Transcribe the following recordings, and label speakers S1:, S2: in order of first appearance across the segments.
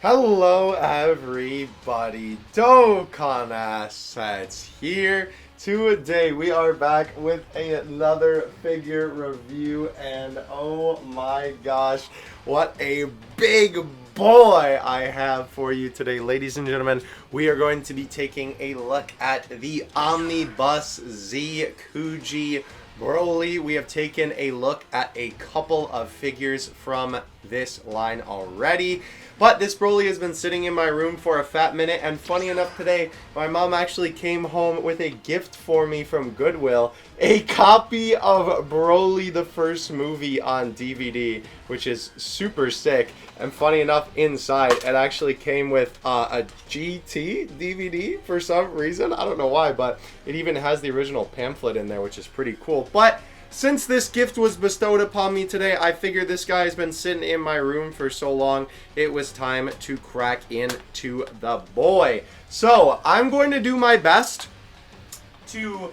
S1: Hello everybody, Dokkan Assets here. Today we are back with another figure review, and oh my gosh, what a big boy I have for you today. Ladies and gentlemen, we are going to be taking a look at the Omnibus Z Kuji Broly. We have taken a look at a couple of figures from this line already, but this Broly has been sitting in my room for a fat minute, and funny enough, today my mom actually came home with a gift for me from Goodwill, a copy of Broly the first movie on DVD, which is super sick. And funny enough, inside it actually came with a GT DVD for some reason. I don't know why, but it even has the original pamphlet in there, which is pretty cool. But since this gift was bestowed upon me today, I figured this guy has been sitting in my room for so long, it was time to crack into the boy. So I'm going to do my best to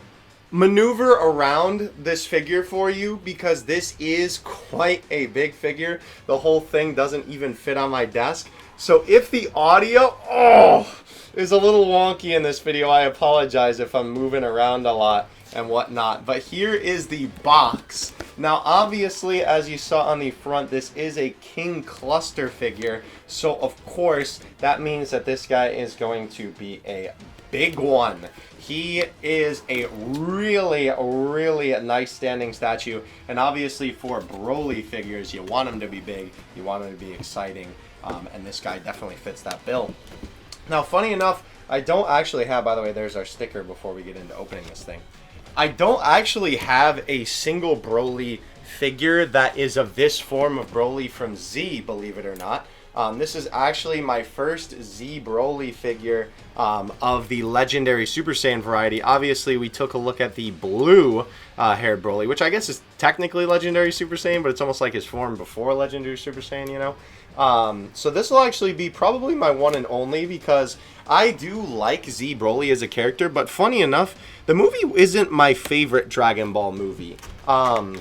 S1: maneuver around this figure for you, because this is quite a big figure. The whole thing doesn't even fit on my desk. So if the audio is a little wonky in this video, I apologize if I'm moving around a lot and whatnot. But here is the box. Now obviously, as you saw on the front, this is a King Cluster figure, so of course that means that this guy is going to be a big one. He is a really nice standing statue, and obviously for Broly figures, you want him to be big, you want him to be exciting, and this guy definitely fits that bill. Now, funny enough, I don't actually have, by the way, there's our sticker before we get into opening this thing. I don't actually have a single Broly figure that is of this form of Broly from Z, believe it or not. This is actually my first Z Broly figure of the legendary Super Saiyan variety. Obviously, we took a look at the blue haired Broly, which I guess is technically legendary Super Saiyan, but it's almost like his form before legendary Super Saiyan, you know? So this will actually be probably my one and only, because I do like Z Broly as a character, but funny enough, the movie isn't my favorite Dragon Ball movie. I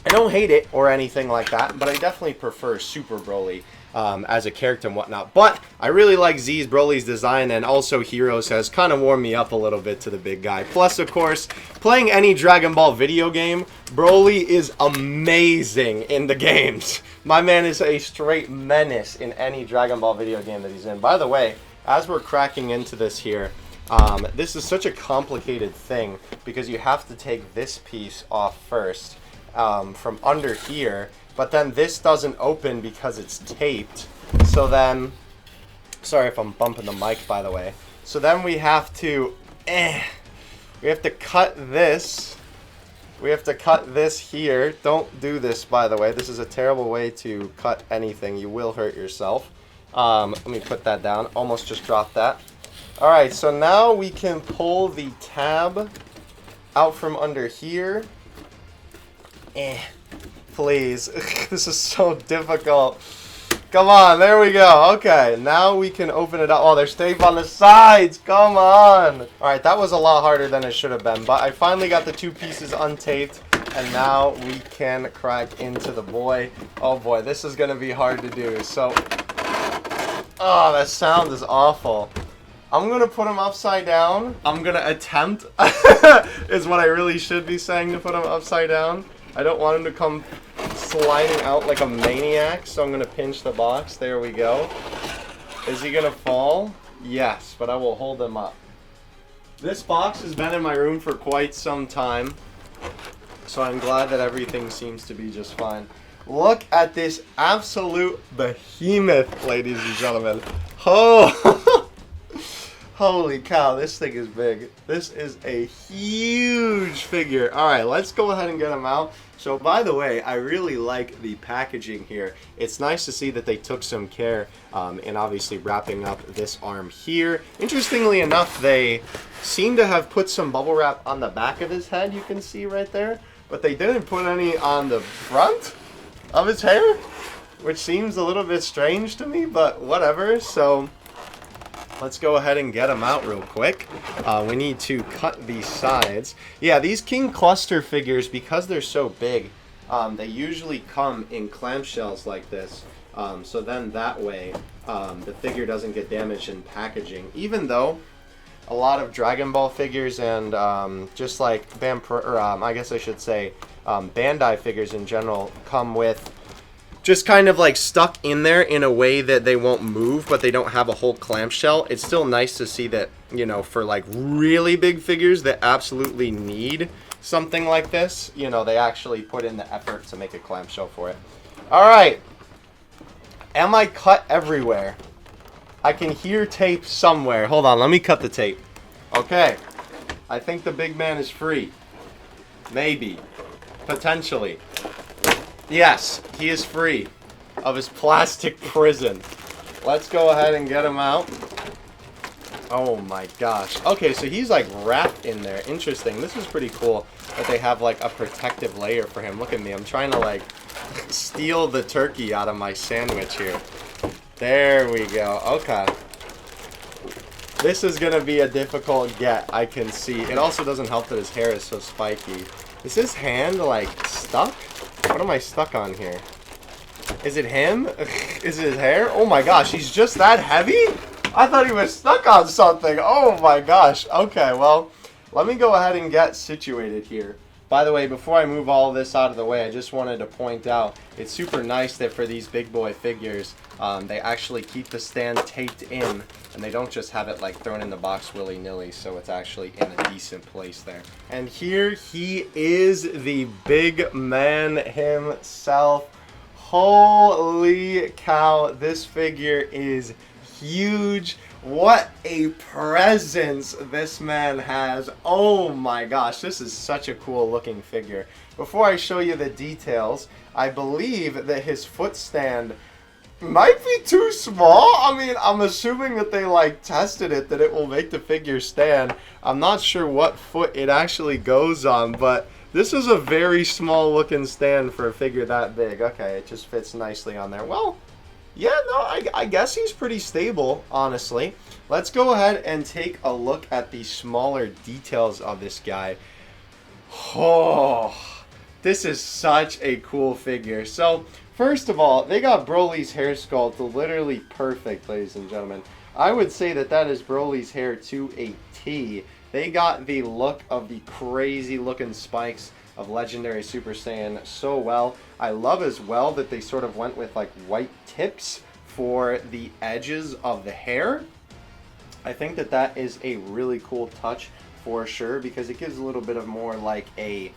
S1: don't hate it or anything like that, but I definitely prefer Super Broly as a character and whatnot. But I really like Z's Broly's design, and also Heroes has kind of warmed me up a little bit to the big guy. Plus, of course, playing any Dragon Ball video game, Broly is amazing in the games. My man is a straight menace in any Dragon Ball video game that he's in. By the way, as we're cracking into this here, this is such a complicated thing, because you have to take this piece off first from under here, but then this doesn't open because it's taped. So then, sorry if I'm bumping the mic, by the way. So then we have to cut this. We have to cut this here. Don't do this, by the way. This is a terrible way to cut anything. You will hurt yourself. Let me put that down. Almost just dropped that. Alright, so now we can pull the tab out from under here. Please. This is so difficult. Come on, there we go. Okay, now we can open it up. Oh, there's tape on the sides. Come on. Alright, that was a lot harder than it should have been, but I finally got the two pieces untaped, and now we can crack into the boy. Oh boy, this is going to be hard to do. So, oh, that sound is awful. I'm going to put him upside down. I'm going to attempt, is what I really should be saying, to put him upside down. I don't want him to come sliding out like a maniac, so I'm going to pinch the box. There we go. Is he going to fall? Yes, but I will hold him up. This box has been in my room for quite some time, so I'm glad that everything seems to be just fine. Look at this absolute behemoth, ladies and gentlemen. Oh! Holy cow, this thing is big. This is a huge figure. Alright, let's go ahead and get him out. So, by the way, I really like the packaging here. It's nice to see that they took some care in obviously wrapping up this arm here. Interestingly enough, they seem to have put some bubble wrap on the back of his head, you can see right there. But they didn't put any on the front of his hair, which seems a little bit strange to me, but whatever. So let's go ahead and get them out real quick. We need to cut these sides. Yeah, these King Cluster figures, because they're so big, they usually come in clamshells like this. So then that way the figure doesn't get damaged in packaging. Even though a lot of Dragon Ball figures and just like I guess I should say Bandai figures in general come with just kind of like stuck in there in a way that they won't move, but they don't have a whole clamshell. It's still nice to see that, you know, for like really big figures that absolutely need something like this, you know, they actually put in the effort to make a clamshell for it. All right. Am I cut everywhere? I can hear tape somewhere. Hold on, let me cut the tape. Okay. I think the big man is free. Maybe. Potentially. Yes, he is free of his plastic prison. Let's go ahead and get him out. Oh my gosh. Okay, so he's like wrapped in there. Interesting. This is pretty cool that they have like a protective layer for him. Look at me. I'm trying to like steal the turkey out of my sandwich here. There we go. Okay. This is going to be a difficult get, I can see. It also doesn't help that his hair is so spiky. Is his hand like stuck? What am I stuck on here? Is it him? Is it his hair? Oh my gosh, he's just that heavy? I thought he was stuck on something. Oh my gosh. Okay, well, let me go ahead and get situated here. By the way, before I move all this out of the way, I just wanted to point out, it's super nice that for these big boy figures, they actually keep the stand taped in, and they don't just have it like thrown in the box willy-nilly, so it's actually in a decent place there. And here he is, the big man himself. Holy cow, this figure is huge. What a presence this man has. Oh my gosh, this is such a cool looking figure. Before I show you the details, I believe that his foot stand might be too small. I mean, I'm assuming that they like tested it, that it will make the figure stand. I'm not sure what foot it actually goes on, but this is a very small looking stand for a figure that big. Okay, it just fits nicely on there. Well, yeah, no, I guess he's pretty stable, honestly. Let's go ahead and take a look at the smaller details of this guy. Oh, this is such a cool figure. So, first of all, they got Broly's hair sculpt literally perfect, ladies and gentlemen. I would say that that is Broly's hair to a T. They got the look of the crazy looking spikes of Legendary Super Saiyan so well. I love as well that they sort of went with like white tips for the edges of the hair. I think that that is a really cool touch for sure, because it gives a little bit of more like a,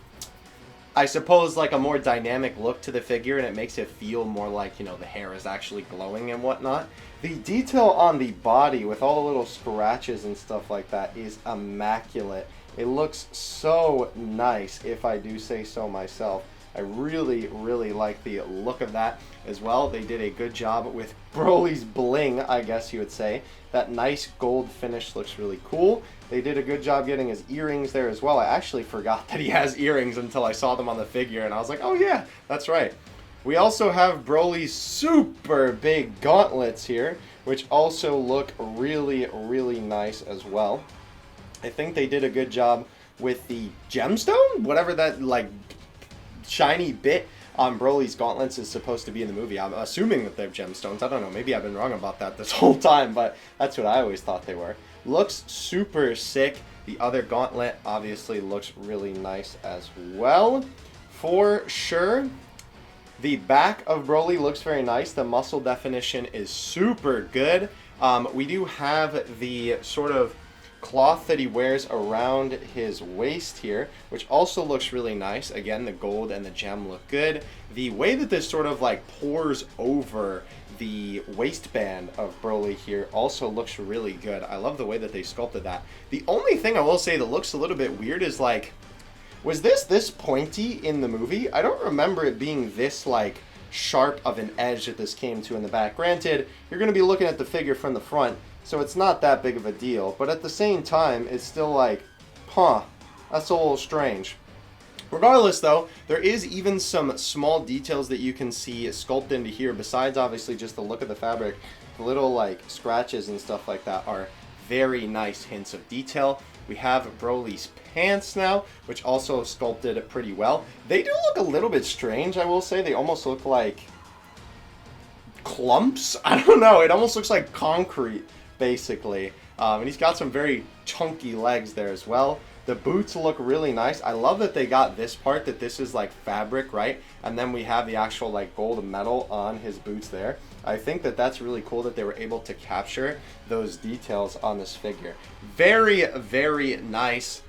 S1: I suppose, like a more dynamic look to the figure, and it makes it feel more like, you know, the hair is actually glowing and whatnot. The detail on the body with all the little scratches and stuff like that is immaculate. It looks so nice, if I do say so myself. I really, really like the look of that as well. They did a good job with Broly's bling, I guess you would say. That nice gold finish looks really cool. They did a good job getting his earrings there as well. I actually forgot that he has earrings until I saw them on the figure, and I was like, oh yeah, that's right. We also have Broly's super big gauntlets here, which also look really, really nice as well. I think they did a good job with the gemstone, whatever that like shiny bit on Broly's gauntlets is supposed to be in the movie. I'm assuming that they're gemstones. I don't know. Maybe I've been wrong about that this whole time, but that's what I always thought they were. Looks super sick. The other gauntlet obviously looks really nice as well. For sure. The back of Broly looks very nice. The muscle definition is super good. We do have the sort of cloth that he wears around his waist here, which also looks really nice. Again, the gold and the gem look good. The way that this sort of like pours over the waistband of Broly here also looks really good. I love the way that they sculpted that. The only thing I will say that looks a little bit weird is like, was this pointy in the movie? I don't remember it being this like sharp of an edge that this came to in the back. Granted, you're going to be looking at the figure from the front, so it's not that big of a deal. But at the same time, it's still like, huh, that's a little strange. Regardless, though, there is even some small details that you can see sculpted into here, besides obviously just the look of the fabric. The little like scratches and stuff like that are very nice hints of detail. We have Broly's pants now, which also sculpted pretty well. They do look a little bit strange, I will say. They almost look like clumps. I don't know. It almost looks like concrete, basically. And he's got some very chunky legs there as well. The boots look really nice. I love that they got this part, that this is like fabric, right? And then we have the actual like gold metal on his boots there. I think that that's really cool that they were able to capture those details on this figure. Very, very nice.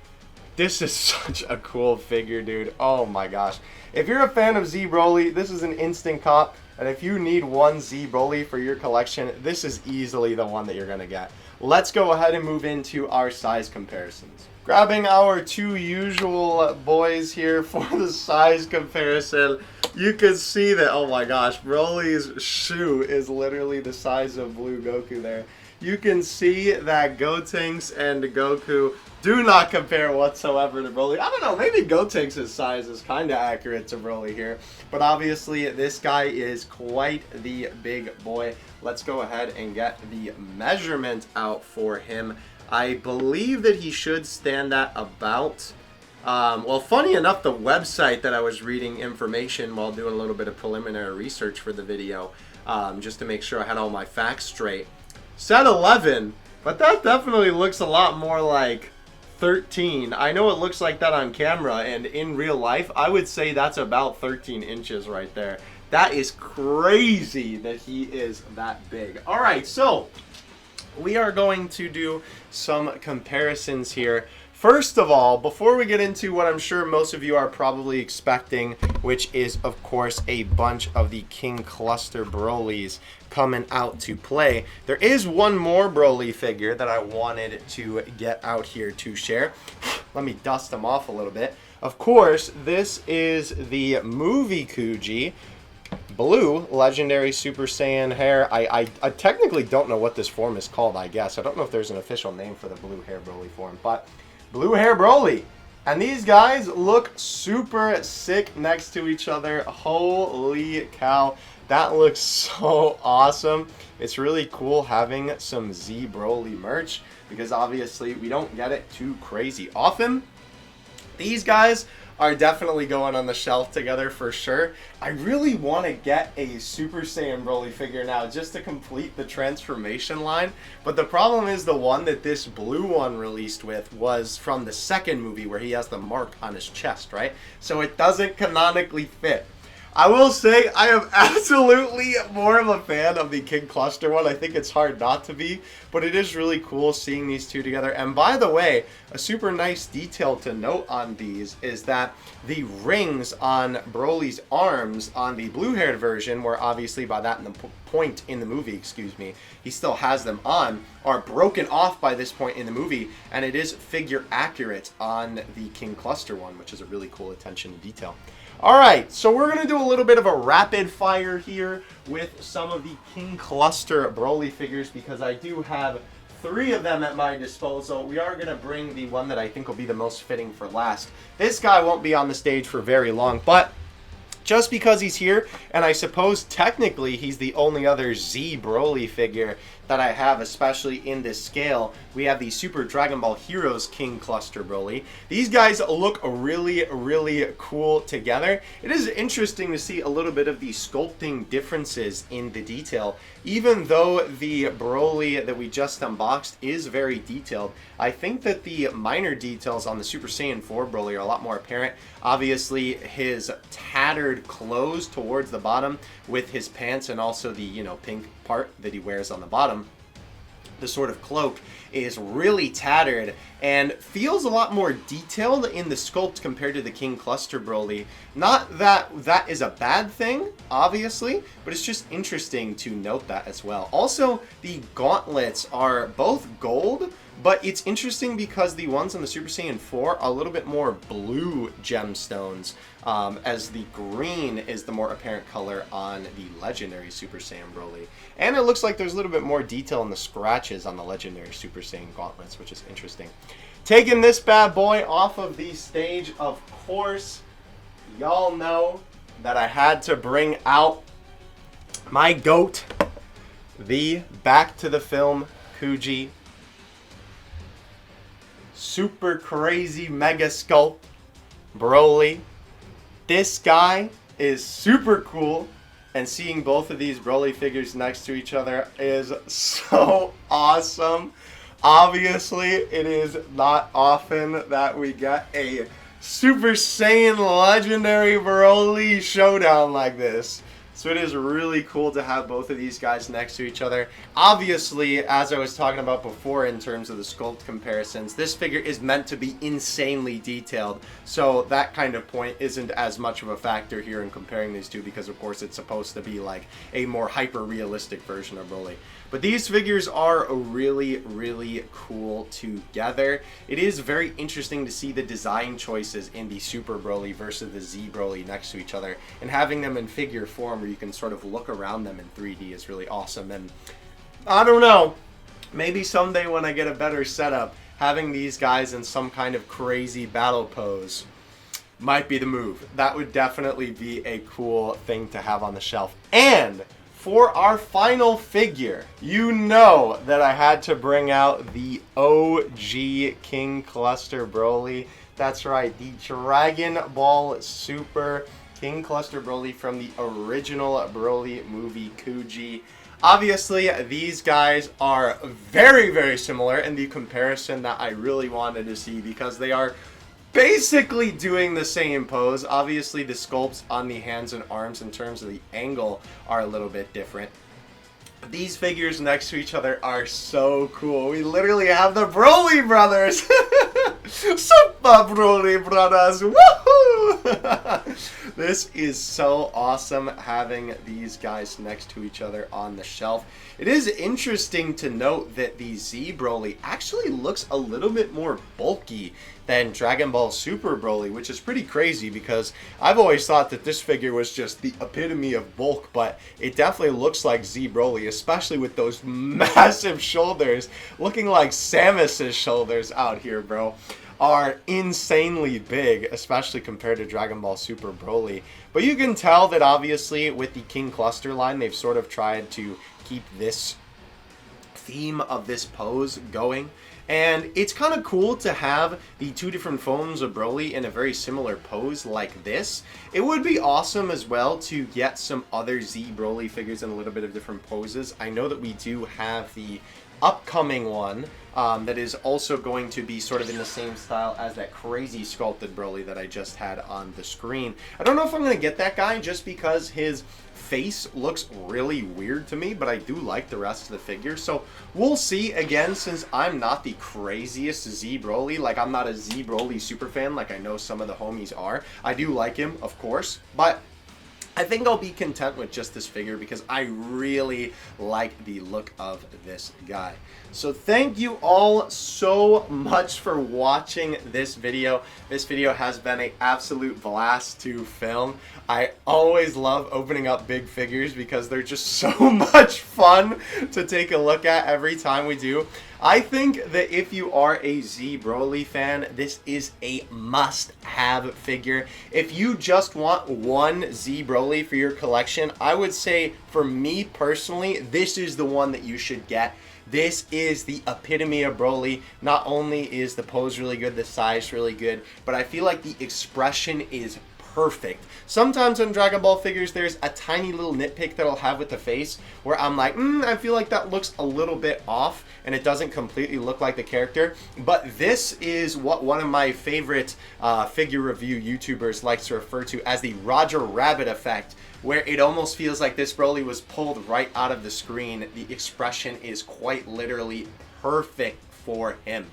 S1: This is such a cool figure, dude. Oh my gosh. If you're a fan of Z Broly, this is an instant cop. And if you need one Z Broly for your collection, this is easily the one that you're going to get. Let's go ahead and move into our size comparisons. Grabbing our two usual boys here for the size comparison. You can see that, oh my gosh, Broly's shoe is literally the size of Blue Goku there. You can see that Gotenks and Goku do not compare whatsoever to Broly. I don't know, maybe Gotenks' size is kind of accurate to Broly here. But obviously, this guy is quite the big boy. Let's go ahead and get the measurement out for him. I believe that he should stand at about... well, funny enough, the website that I was reading information while doing a little bit of preliminary research for the video, just to make sure I had all my facts straight, said 11, but that definitely looks a lot more like 13. I know it looks like that on camera, and in real life, I would say that's about 13 inches right there. That is crazy that he is that big. All right, so we are going to do some comparisons here. First of all, before we get into what I'm sure most of you are probably expecting, which is, of course, a bunch of the King Cluster Brolys coming out to play, there is one more Broly figure that I wanted to get out here to share. Let me dust them off a little bit. Of course, this is the movie Kuji. Blue, legendary Super Saiyan hair. I technically don't know what this form is called, I guess. I don't know if there's an official name for the blue hair Broly form, but blue hair Broly. And these guys look super sick next to each other. Holy cow. That looks so awesome. It's really cool having some Z Broly merch because obviously we don't get it too crazy often. These guys are definitely going on the shelf together for sure. I really want to get a Super Saiyan Broly figure now just to complete the transformation line. But the problem is the one that this blue one released with was from the second movie where he has the mark on his chest, right? So it doesn't canonically fit. I will say I am absolutely more of a fan of the King Cluster one. I think it's hard not to be, but it is really cool seeing these two together. And by the way, a super nice detail to note on these is that the rings on Broly's arms on the blue-haired version, where obviously by that point in the movie, excuse me, he still has them on, are broken off by this point in the movie, and it is figure accurate on the King Cluster one, which is a really cool attention to detail. Alright, so we're going to do a little bit of a rapid fire here with some of the King Cluster Broly figures because I do have 3 of them at my disposal. We are going to bring the one that I think will be the most fitting for last. This guy won't be on the stage for very long, but just because he's here, and I suppose technically he's the only other Z Broly figure that I have, especially in this scale, we have the Super Dragon Ball Heroes King Cluster Broly. These guys look really, really cool together. It is interesting to see a little bit of the sculpting differences in the detail. Even though the Broly that we just unboxed is very detailed, I think that the minor details on the Super Saiyan 4 Broly are a lot more apparent. Obviously, his tattered clothes towards the bottom with his pants and also the, you know, pink part that he wears on the bottom, the sort of cloak, is really tattered and feels a lot more detailed in the sculpt compared to the King Cluster Broly. Not that that is a bad thing, obviously, but it's just interesting to note that as well. Also, the gauntlets are both gold, but it's interesting because the ones on the Super Saiyan 4 are a little bit more blue gemstones, as the green is the more apparent color on the legendary Super Saiyan Broly. And it looks like there's a little bit more detail in the scratches on the legendary Super Saiyan gauntlets, which is interesting. Taking this bad boy off of the stage, of course, y'all know that I had to bring out my GOAT, the Back to the Film Kuji Super Crazy Mega Sculpt Broly. This guy is super cool. and seeing both of these Broly figures next to each other is so awesome. Obviously, it is not often that we get a Super Saiyan legendary Broly showdown like this. So it is really cool to have both of these guys next to each other. Obviously, as I was talking about before in terms of the sculpt comparisons, this figure is meant to be insanely detailed. So that kind of point isn't as much of a factor here in comparing these two because, of course, it's supposed to be like a more hyper-realistic version of Broly. But these figures are really, really cool together. It is very interesting to see the design choices in the Super Broly versus the Z Broly next to each other. And having them in figure form where you can sort of look around them in 3D is really awesome. And I don't know, maybe someday when I get a better setup, having these guys in some kind of crazy battle pose might be the move. That would definitely be a cool thing to have on the shelf. And for our final figure, you know that I had to bring out the OG King Cluster Broly. That's right, the Dragon Ball Super King Cluster Broly from the original Broly movie Kuji. Obviously, these guys are very, very similar in the comparison that I really wanted to see because they are basically doing the same pose. Obviously, the sculpts on the hands and arms in terms of the angle are a little bit different. But these figures next to each other are so cool. We literally have the Broly brothers. Super Broly brothers. Woohoo! This is so awesome having these guys next to each other on the shelf. It is interesting to note that the Z Broly actually looks a little bit more bulky than Dragon Ball Super Broly, which is pretty crazy because I've always thought that this figure was just the epitome of bulk, but it definitely looks like Z Broly, especially with those massive shoulders, looking like Samus's shoulders out here, bro. Are insanely big, especially compared to Dragon Ball Super Broly. But you can tell that obviously with the King Cluster line, they've sort of tried to keep this theme of this pose going. And it's kind of cool to have the two different forms of Broly in a very similar pose like this. It would be awesome as well to get some other Z Broly figures in a little bit of different poses. I know that we do have the upcoming one that is also going to be sort of in the same style as that crazy sculpted Broly that I just had on the screen. I don't know if I'm going to get that guy just because his face looks really weird to me, but I do like the rest of the figure. So we'll see. Again, since I'm not the craziest Z Broly, like I'm not a Z Broly super fan like I know some of the homies are. I do like him, of course, but I think I'll be content with just this figure because I really like the look of this guy. So thank you all so much for watching this video. This video has been an absolute blast to film. I always love opening up big figures because they're just so much fun to take a look at every time we do. I think that if you are a Z Broly fan, this is a must-have figure. If you just want one Z Broly for your collection, I would say for me personally, this is the one that you should get. This is the epitome of Broly. Not only is the pose really good, the size really good, but I feel like the expression is perfect. Sometimes on Dragon Ball figures, there's a tiny little nitpick that I'll have with the face where I'm like, I feel like that looks a little bit off and it doesn't completely look like the character. But this is what one of my favorite figure review YouTubers likes to refer to as the Roger Rabbit effect, where it almost feels like this Broly was pulled right out of the screen. The expression is quite literally perfect for him.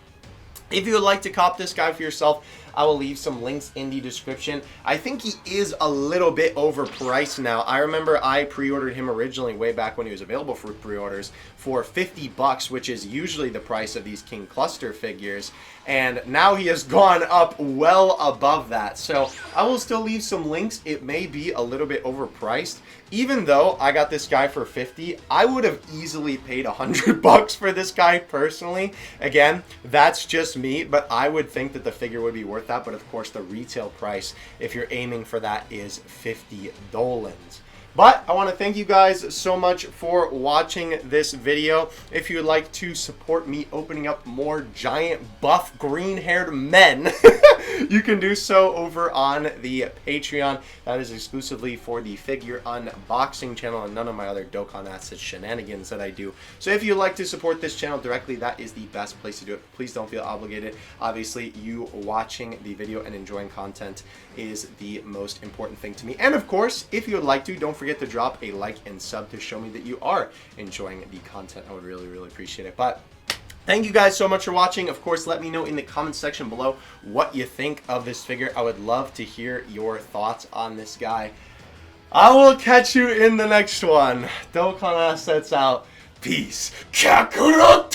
S1: If you would like to cop this guy for yourself, I will leave some links in the description. I think he is a little bit overpriced now. I remember I pre-ordered him originally way back when he was available for pre-orders for 50 bucks, which is usually the price of these King Cluster figures. And now he has gone up well above that. So I will still leave some links. It may be a little bit overpriced. Even though I got this guy for 50, I would have easily paid 100 bucks for this guy personally. Again, that's just me, but I would think that the figure would be worth that. But of course, the retail price, if you're aiming for that, is 50 dolans. But I want to thank you guys so much for watching this video. If you would like to support me opening up more giant buff green-haired men you can do so over on the Patreon. That is exclusively for the figure unboxing channel and none of my other Dokkan Assets shenanigans that I do. So if you'd like to support this channel directly, that is the best place to do it. Please don't feel obligated. Obviously, you watching the video and enjoying content is the most important thing to me. And of course, if you would like to, don't forget to drop a like and sub to show me that you are enjoying the content. I would really, really appreciate it. But thank you guys so much for watching. Of course, let me know in the comments section below what you think of this figure. I would love to hear your thoughts on this guy. I will catch you in the next one. Dokkan Assets out. Peace. Kakarot!